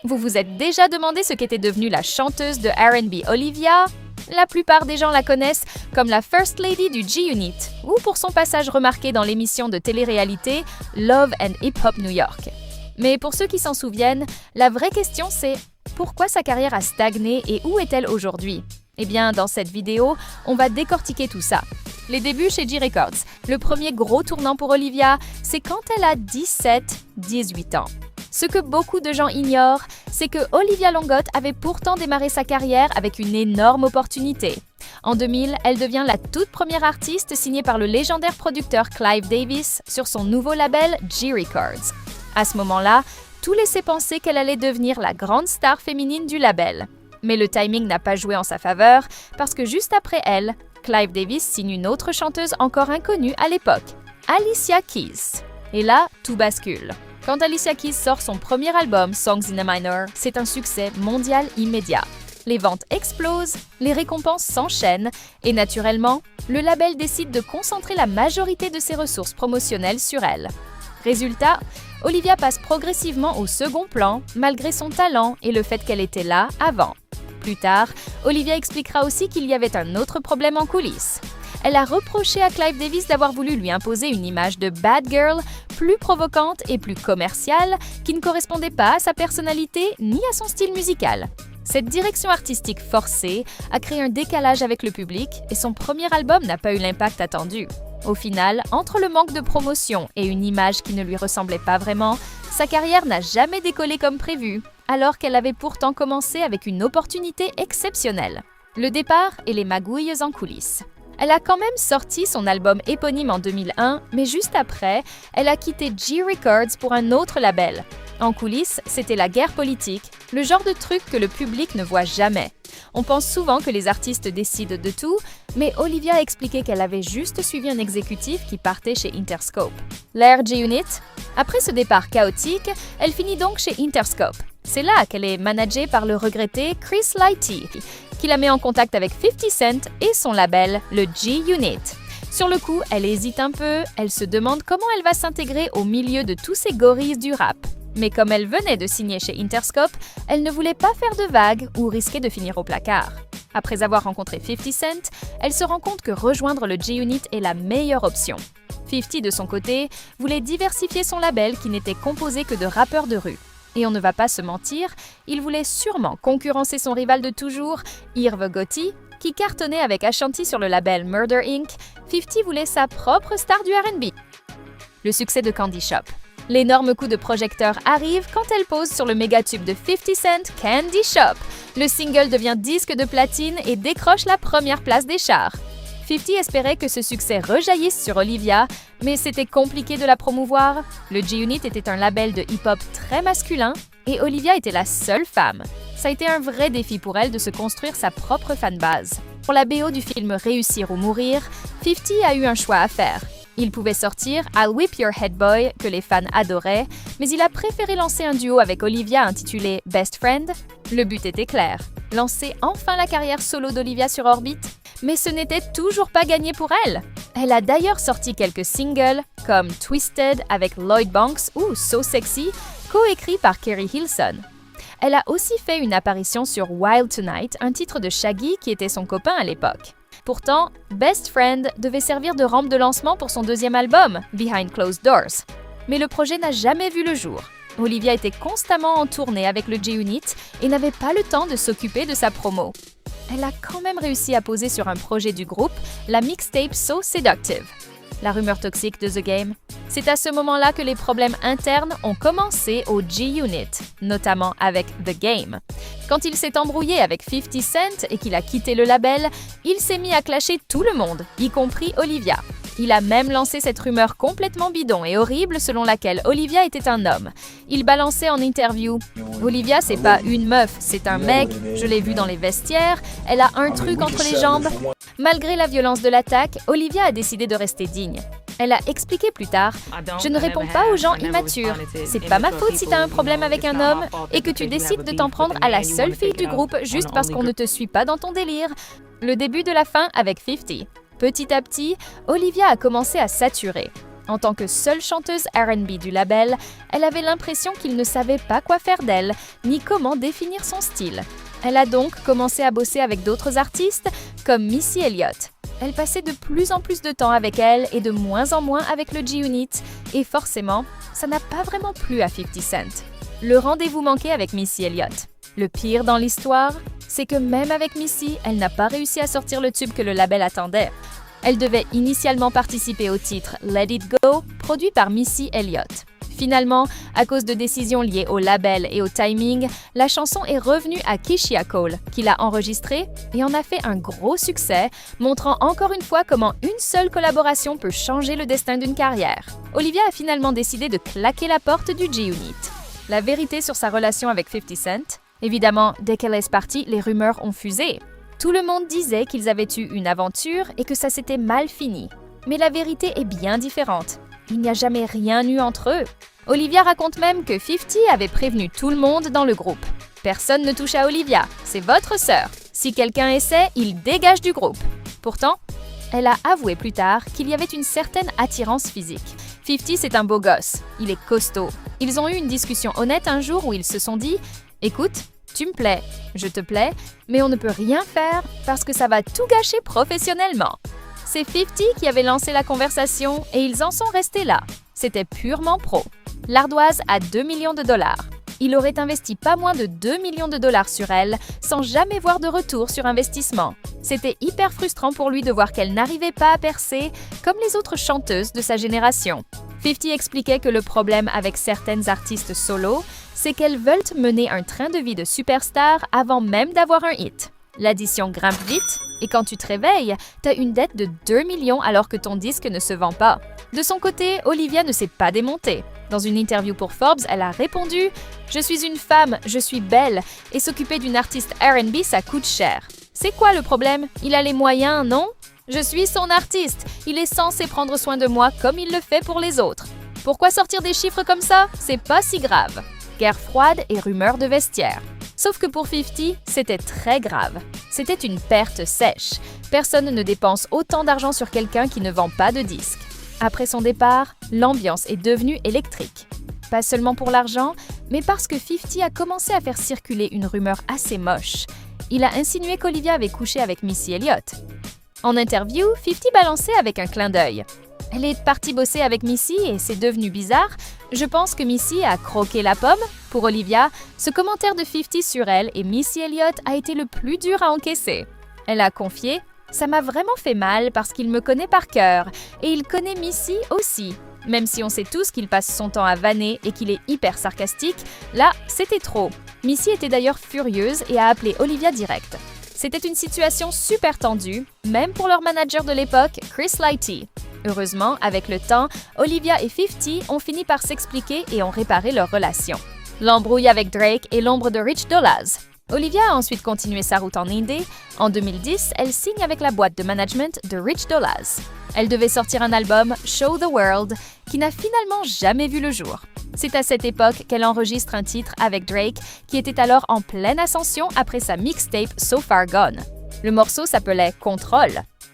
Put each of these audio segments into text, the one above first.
Vous vous êtes déjà demandé ce qu'était devenue la chanteuse de R&B Olivia? La plupart des gens la connaissent comme la First Lady du G-Unit ou pour son passage remarqué dans l'émission de télé-réalité Love and Hip Hop New York. Mais pour ceux qui s'en souviennent, la vraie question c'est pourquoi sa carrière a stagné et où est-elle aujourd'hui? Eh bien, dans cette vidéo, on va décortiquer tout ça. Les débuts chez G Records. Le premier gros tournant pour Olivia, c'est quand elle a 17-18 ans. Ce que beaucoup de gens ignorent, c'est que Olivia Longotte avait pourtant démarré sa carrière avec une énorme opportunité. En 2000, elle devient la toute première artiste signée par le légendaire producteur Clive Davis sur son nouveau label G Records. À ce moment-là, tout laissait penser qu'elle allait devenir la grande star féminine du label. Mais le timing n'a pas joué en sa faveur parce que juste après elle, Clive Davis signe une autre chanteuse encore inconnue à l'époque, Alicia Keys. Et là, tout bascule. Quand Alicia Keys sort son premier album, Songs in a Minor, c'est un succès mondial immédiat. Les ventes explosent, les récompenses s'enchaînent et naturellement, le label décide de concentrer la majorité de ses ressources promotionnelles sur elle. Résultat, Olivia passe progressivement au second plan malgré son talent et le fait qu'elle était là avant. Plus tard, Olivia expliquera aussi qu'il y avait un autre problème en coulisses. Elle a reproché à Clive Davis d'avoir voulu lui imposer une image de bad girl plus provocante et plus commerciale qui ne correspondait pas à sa personnalité ni à son style musical. Cette direction artistique forcée a créé un décalage avec le public et son premier album n'a pas eu l'impact attendu. Au final, entre le manque de promotion et une image qui ne lui ressemblait pas vraiment, sa carrière n'a jamais décollé comme prévu, alors qu'elle avait pourtant commencé avec une opportunité exceptionnelle. Le départ et les magouilles en coulisses. Elle a quand même sorti son album éponyme en 2001, mais juste après, elle a quitté G Records pour un autre label. En coulisses, c'était la guerre politique, le genre de truc que le public ne voit jamais. On pense souvent que les artistes décident de tout, mais Olivia a expliqué qu'elle avait juste suivi un exécutif qui partait chez Interscope. L'ère G-Unit. Après ce départ chaotique, elle finit donc chez Interscope. C'est là qu'elle est managée par le regretté Chris Lighty, qui la met en contact avec 50 Cent et son label, le G-Unit. Sur le coup, elle hésite un peu, elle se demande comment elle va s'intégrer au milieu de tous ces gorilles du rap. Mais comme elle venait de signer chez Interscope, elle ne voulait pas faire de vagues ou risquer de finir au placard. Après avoir rencontré 50 Cent, elle se rend compte que rejoindre le G-Unit est la meilleure option. 50, de son côté, voulait diversifier son label qui n'était composé que de rappeurs de rue. Et on ne va pas se mentir, il voulait sûrement concurrencer son rival de toujours, Irv Gotti, qui cartonnait avec Ashanti sur le label Murder Inc. 50 voulait sa propre star du R&B. Le succès de Candy Shop. L'énorme coup de projecteur arrive quand elle pose sur le mégatube de 50 Cent, Candy Shop. Le single devient disque de platine et décroche la première place des charts. 50 espérait que ce succès rejaillisse sur Olivia, mais c'était compliqué de la promouvoir. Le G-Unit était un label de hip-hop très masculin et Olivia était la seule femme. Ça a été un vrai défi pour elle de se construire sa propre fanbase. Pour la BO du film Réussir ou mourir, 50 a eu un choix à faire. Il pouvait sortir I'll Whip Your Head Boy, que les fans adoraient, mais il a préféré lancer un duo avec Olivia intitulé Best Friend. Le but était clair, lancer enfin la carrière solo d'Olivia sur orbite. Mais ce n'était toujours pas gagné pour elle. Elle a d'ailleurs sorti quelques singles, comme Twisted avec Lloyd Banks ou So Sexy, coécrit par Keri Hilson. Elle a aussi fait une apparition sur Wild Tonight, un titre de Shaggy qui était son copain à l'époque. Pourtant, Best Friend devait servir de rampe de lancement pour son deuxième album, Behind Closed Doors. Mais le projet n'a jamais vu le jour. Olivia était constamment en tournée avec le G-Unit et n'avait pas le temps de s'occuper de sa promo. Elle a quand même réussi à poser sur un projet du groupe, la mixtape So Seductive. La rumeur toxique de The Game. C'est à ce moment-là que les problèmes internes ont commencé au G-Unit, notamment avec The Game. Quand il s'est embrouillé avec 50 Cent et qu'il a quitté le label, il s'est mis à clasher tout le monde, y compris Olivia. Il a même lancé cette rumeur complètement bidon et horrible selon laquelle Olivia était un homme. Il balançait en interview « Olivia, c'est pas une meuf, c'est un mec, je l'ai vu dans les vestiaires, elle a un truc entre les jambes. » Malgré la violence de l'attaque, Olivia a décidé de rester digne. Elle a expliqué plus tard « Je ne réponds pas aux gens immatures. C'est pas ma faute si t'as un problème avec un homme et que tu décides de t'en prendre à la seule fille du groupe juste parce qu'on ne te suit pas dans ton délire. » Le début de la fin avec 50. Petit à petit, Olivia a commencé à saturer. En tant que seule chanteuse R&B du label, elle avait l'impression qu'il ne savait pas quoi faire d'elle, ni comment définir son style. Elle a donc commencé à bosser avec d'autres artistes, comme Missy Elliott. Elle passait de plus en plus de temps avec elle et de moins en moins avec le G-Unit, et forcément, ça n'a pas vraiment plu à 50 Cent. Le rendez-vous manqué avec Missy Elliott. Le pire dans l'histoire, c'est que même avec Missy, elle n'a pas réussi à sortir le tube que le label attendait. Elle devait initialement participer au titre Let It Go, produit par Missy Elliott. Finalement, à cause de décisions liées au label et au timing, la chanson est revenue à Keyshia Cole, qui l'a enregistrée et en a fait un gros succès, montrant encore une fois comment une seule collaboration peut changer le destin d'une carrière. Olivia a finalement décidé de claquer la porte du G-Unit. La vérité sur sa relation avec 50 Cent? Évidemment, dès qu'elle est partie, les rumeurs ont fusé. Tout le monde disait qu'ils avaient eu une aventure et que ça s'était mal fini. Mais la vérité est bien différente. Il n'y a jamais rien eu entre eux. Olivia raconte même que 50 avait prévenu tout le monde dans le groupe. Personne ne touche à Olivia, c'est votre sœur. Si quelqu'un essaie, il dégage du groupe. Pourtant, elle a avoué plus tard qu'il y avait une certaine attirance physique. 50, c'est un beau gosse, il est costaud. Ils ont eu une discussion honnête un jour où ils se sont dit « Écoute, tu me plais, je te plais, mais on ne peut rien faire parce que ça va tout gâcher professionnellement. » C'est 50 qui avait lancé la conversation et ils en sont restés là. C'était purement pro. L'ardoise a 2 millions de dollars. Il aurait investi pas moins de 2 millions de dollars sur elle sans jamais voir de retour sur investissement. C'était hyper frustrant pour lui de voir qu'elle n'arrivait pas à percer comme les autres chanteuses de sa génération. 50 expliquait que le problème avec certaines artistes solo, c'est qu'elles veulent mener un train de vie de superstar avant même d'avoir un hit. L'addition grimpe vite et quand tu te réveilles, t'as une dette de 2 millions alors que ton disque ne se vend pas. De son côté, Olivia ne s'est pas démontée. Dans une interview pour Forbes, elle a répondu « Je suis une femme, je suis belle et s'occuper d'une artiste R&B, ça coûte cher. C'est quoi le problème? Il a les moyens, non? Je suis son artiste. Il est censé prendre soin de moi comme il le fait pour les autres. Pourquoi sortir des chiffres comme ça? C'est pas si grave. » Guerre froide et rumeurs de vestiaire. Sauf que pour 50, c'était très grave. C'était une perte sèche. Personne ne dépense autant d'argent sur quelqu'un qui ne vend pas de disques. Après son départ, l'ambiance est devenue électrique. Pas seulement pour l'argent, mais parce que 50 a commencé à faire circuler une rumeur assez moche. Il a insinué qu'Olivia avait couché avec Missy Elliott. En interview, 50 balançait avec un clin d'œil. Elle est partie bosser avec Missy et c'est devenu bizarre. Je pense que Missy a croqué la pomme. Pour Olivia, ce commentaire de 50 sur elle et Missy Elliott a été le plus dur à encaisser. Elle a confié « Ça m'a vraiment fait mal parce qu'il me connaît par cœur et il connaît Missy aussi. Même si on sait tous qu'il passe son temps à vanner et qu'il est hyper sarcastique, là, c'était trop. » Missy était d'ailleurs furieuse et a appelé Olivia direct. C'était une situation super tendue, même pour leur manager de l'époque, Chris Lighty. Heureusement, avec le temps, Olivia et 50 ont fini par s'expliquer et ont réparé leur relation. L'embrouille avec Drake et l'ombre de Rich Dollaz. Olivia a ensuite continué sa route en indé. En 2010, elle signe avec la boîte de management de Rich Dollaz. Elle devait sortir un album, Show the World, qui n'a finalement jamais vu le jour. C'est à cette époque qu'elle enregistre un titre avec Drake, qui était alors en pleine ascension après sa mixtape So Far Gone. Le morceau s'appelait Control.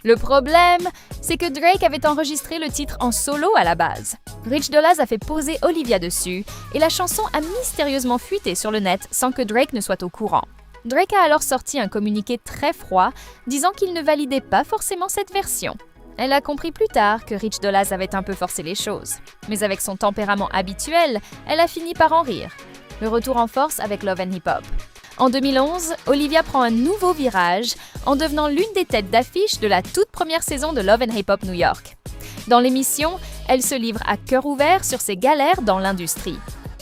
Le problème, c'est que Drake avait enregistré le titre en solo à la base. Rich Dollaz a fait poser Olivia dessus et la chanson a mystérieusement fuité sur le net sans que Drake ne soit au courant. Drake a alors sorti un communiqué très froid disant qu'il ne validait pas forcément cette version. Elle a compris plus tard que Rich Dollaz avait un peu forcé les choses. Mais avec son tempérament habituel, elle a fini par en rire. Le retour en force avec Love and Hip Hop. En 2011, Olivia prend un nouveau virage en devenant l'une des têtes d'affiche de la toute première saison de Love and Hip Hop New York. Dans l'émission, elle se livre à cœur ouvert sur ses galères dans l'industrie.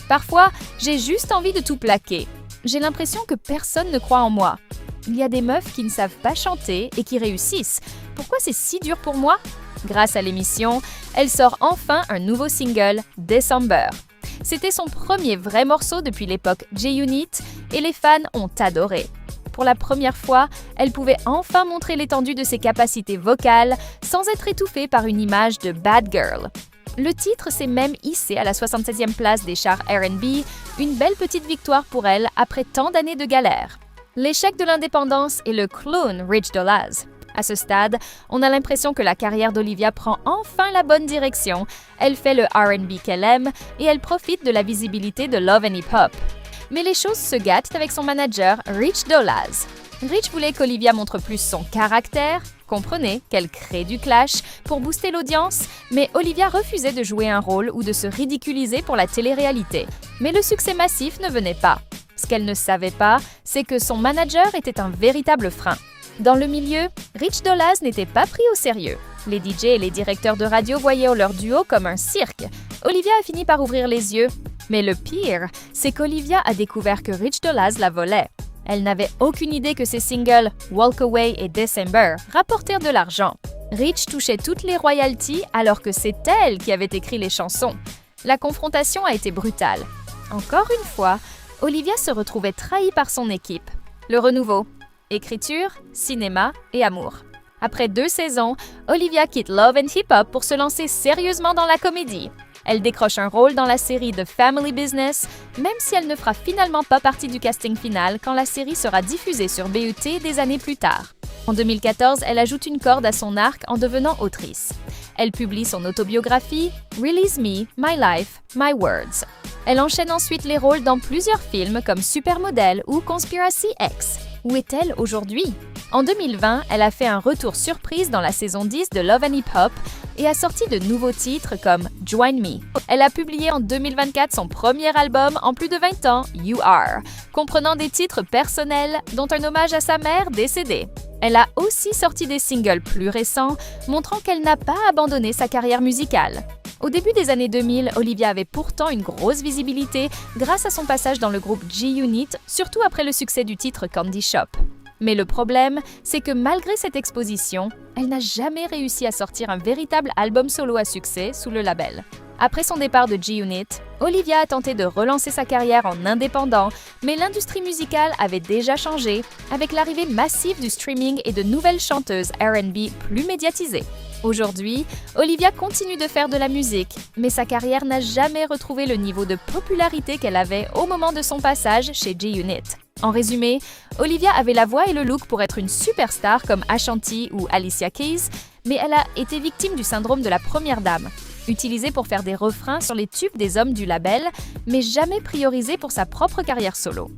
Parfois, j'ai juste envie de tout plaquer. J'ai l'impression que personne ne croit en moi. Il y a des meufs qui ne savent pas chanter et qui réussissent. Pourquoi c'est si dur pour moi? Grâce à l'émission, elle sort enfin un nouveau single, December. C'était son premier vrai morceau depuis l'époque J-Unit et les fans ont adoré. Pour la première fois, elle pouvait enfin montrer l'étendue de ses capacités vocales sans être étouffée par une image de bad girl. Le titre s'est même hissé à la 76e place des charts R&B, une belle petite victoire pour elle après tant d'années de galère. L'échec de l'indépendance et le clown Rich Dollaz. À ce stade, on a l'impression que la carrière d'Olivia prend enfin la bonne direction. Elle fait le R&B qu'elle aime et elle profite de la visibilité de Love and Hip Hop. Mais les choses se gâtent avec son manager, Rich Dolaz. Rich voulait qu'Olivia montre plus son caractère, comprenez, qu'elle crée du clash pour booster l'audience, mais Olivia refusait de jouer un rôle ou de se ridiculiser pour la télé-réalité. Mais le succès massif ne venait pas. Ce qu'elle ne savait pas, c'est que son manager était un véritable frein. Dans le milieu, Rich Dolaz n'était pas pris au sérieux. Les DJ et les directeurs de radio voyaient leur duo comme un cirque. Olivia a fini par ouvrir les yeux. Mais le pire, c'est qu'Olivia a découvert que Rich Dolaz la volait. Elle n'avait aucune idée que ses singles Walk Away et December rapportèrent de l'argent. Rich touchait toutes les royalties alors que c'est elle qui avait écrit les chansons. La confrontation a été brutale. Encore une fois, Olivia se retrouvait trahie par son équipe. Le renouveau. Écriture, cinéma et amour. Après 2 saisons, Olivia quitte Love and Hip Hop pour se lancer sérieusement dans la comédie. Elle décroche un rôle dans la série The Family Business, même si elle ne fera finalement pas partie du casting final quand la série sera diffusée sur BET des années plus tard. En 2014, elle ajoute une corde à son arc en devenant autrice. Elle publie son autobiographie Release Me, My Life, My Words. Elle enchaîne ensuite les rôles dans plusieurs films comme Supermodel ou Conspiracy X. Où est-elle aujourd'hui? En 2020, elle a fait un retour surprise dans la saison 10 de Love and Hip Hop et a sorti de nouveaux titres comme Join Me. Elle a publié en 2024 son premier album en plus de 20 ans, You Are, comprenant des titres personnels dont un hommage à sa mère décédée. Elle a aussi sorti des singles plus récents, montrant qu'elle n'a pas abandonné sa carrière musicale. Au début des années 2000, Olivia avait pourtant une grosse visibilité grâce à son passage dans le groupe G-Unit, surtout après le succès du titre Candy Shop. Mais le problème, c'est que malgré cette exposition, elle n'a jamais réussi à sortir un véritable album solo à succès sous le label. Après son départ de G-Unit, Olivia a tenté de relancer sa carrière en indépendant, mais l'industrie musicale avait déjà changé avec l'arrivée massive du streaming et de nouvelles chanteuses R&B plus médiatisées. Aujourd'hui, Olivia continue de faire de la musique, mais sa carrière n'a jamais retrouvé le niveau de popularité qu'elle avait au moment de son passage chez G-Unit. En résumé, Olivia avait la voix et le look pour être une superstar comme Ashanti ou Alicia Keys, mais elle a été victime du syndrome de la première dame, utilisé pour faire des refrains sur les tubes des hommes du label, mais jamais priorisé pour sa propre carrière solo.